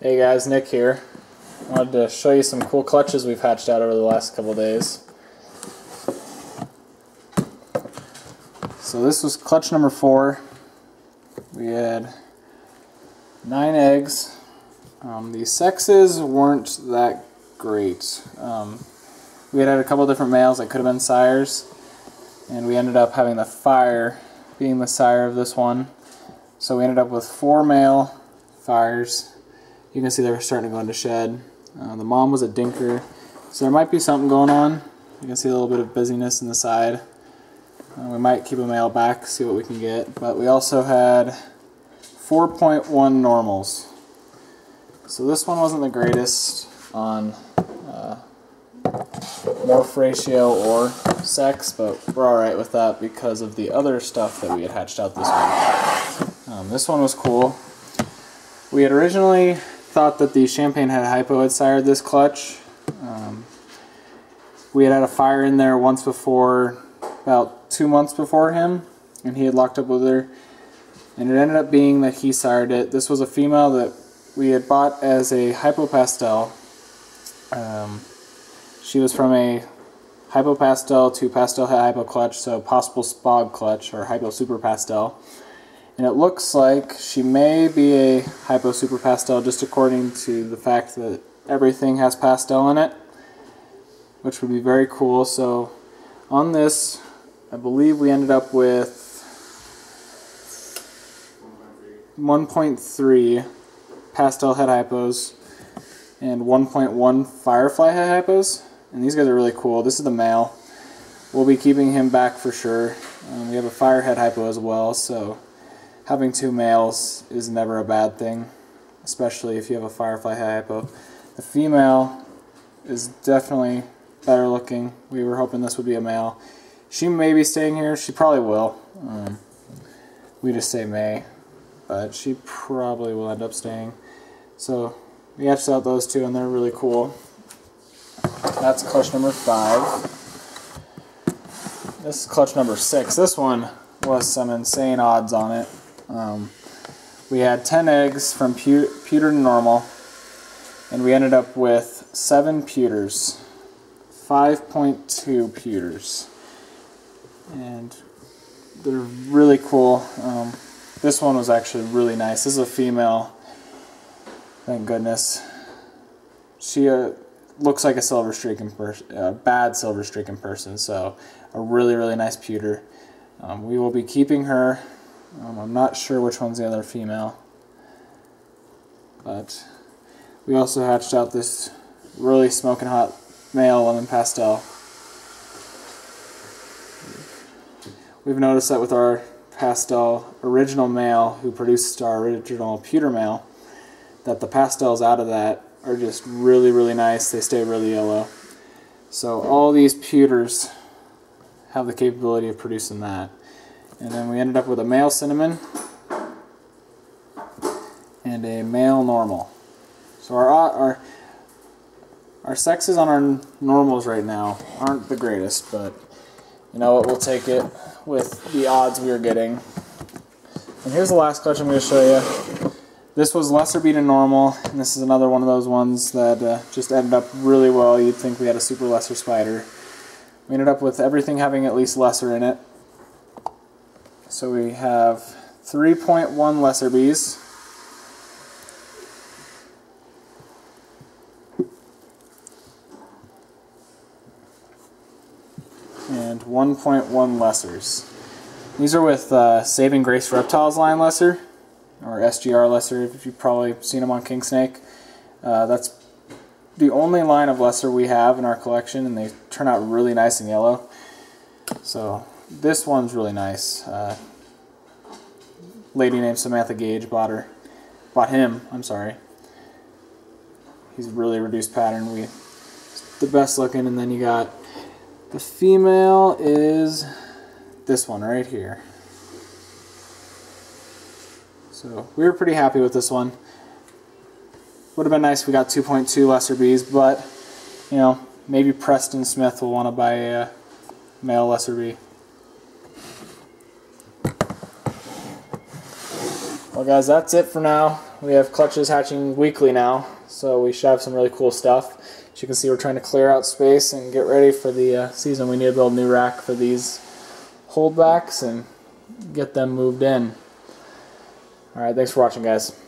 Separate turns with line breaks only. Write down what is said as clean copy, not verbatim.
Hey guys, Nick here. I wanted to show you some cool clutches we've hatched out over the last couple days. So this was clutch number 4. We had 9 eggs. The sexes weren't that great. We had a couple different males that could have been sires, and we ended up having the fire being the sire of this one. So we ended up with 4 male fires. You can see they were starting to go into shed. The mom was a dinker, so there might be something going on. You can see a little bit of busyness in the side. We might keep a male back, see what we can get. But we also had 4.1 normals. So this one wasn't the greatest on morph ratio or sex, but we're alright with that because of the other stuff that we had hatched out this week. This one was cool. We had originally thought that the Champagne Head Hypo had sired this clutch. We had a fire in there once before, about 2 months before him, and he had locked up with her, and it ended up being that he sired it. This was a female that we had bought as a Hypo Pastel. She was from a Hypo Pastel to Pastel Head Hypo clutch, so possible Spog clutch or Hypo Super Pastel. And it looks like she may be a Hypo Super Pastel just according to the fact that everything has pastel in it, which would be very cool. So on this, I believe we ended up with 1.3 Pastel Head Hypos and 1.1 Firefly Head Hypos. And these guys are really cool. This is the male. We'll be keeping him back for sure. We have a Firehead Hypo as well, so having 2 males is never a bad thing, especially if you have a Firefly Head Hypo. The female is definitely better looking. We were hoping this would be a male. She may be staying here. She probably will. We just say may, but she probably will end up staying. So we hatched out those 2, and they're really cool. That's clutch number 5. This is clutch number 6. This one was some insane odds on it. We had 10 eggs from pewter to normal, and we ended up with 7 pewters, 5.2 pewters, and they're really cool. This one was actually really nice. This is a female, thank goodness. She looks like a silver streak in person, bad silver streak in person, so a really nice pewter. We will be keeping her. I'm not sure which one's the other female, but we also hatched out this really smoking hot male lemon pastel. We've noticed that with our pastel original male who produced our original pewter male, that the pastels out of that are just really nice. They stay really yellow. So all these pewters have the capability of producing that. And then we ended up with a male cinnamon and a male normal. So our sexes on our normals right now aren't the greatest, but you know what, we'll take it with the odds we are getting. And here's the last clutch I'm going to show you. This was lesser beat and normal, and this is another one of those ones that just ended up really well. You'd think we had a super lesser spider. We ended up with everything having at least lesser in it. So we have 3.1 lesser bees, and 1.1 lessers. These are with Saving Grace Reptiles line lesser, or SGR lesser, if you've probably seen them on King Snake. That's the only line of lesser we have in our collection, and they turn out really nice and yellow. So this one's really nice. Lady named Samantha Gage bought him. I'm sorry. He's really reduced pattern. The best looking, and then you got the female is this one right here. So we were pretty happy with this one. Would have been nice if we got 2.2 lesser bees, but you know, maybe Preston Smith will want to buy a male lesser bee. Well guys, that's it for now. we have clutches hatching weekly now, so we should have some really cool stuff. As you can see, we're trying to clear out space and get ready for the season. We need to build a new rack for these holdbacks and get them moved in. Alright, thanks for watching, guys.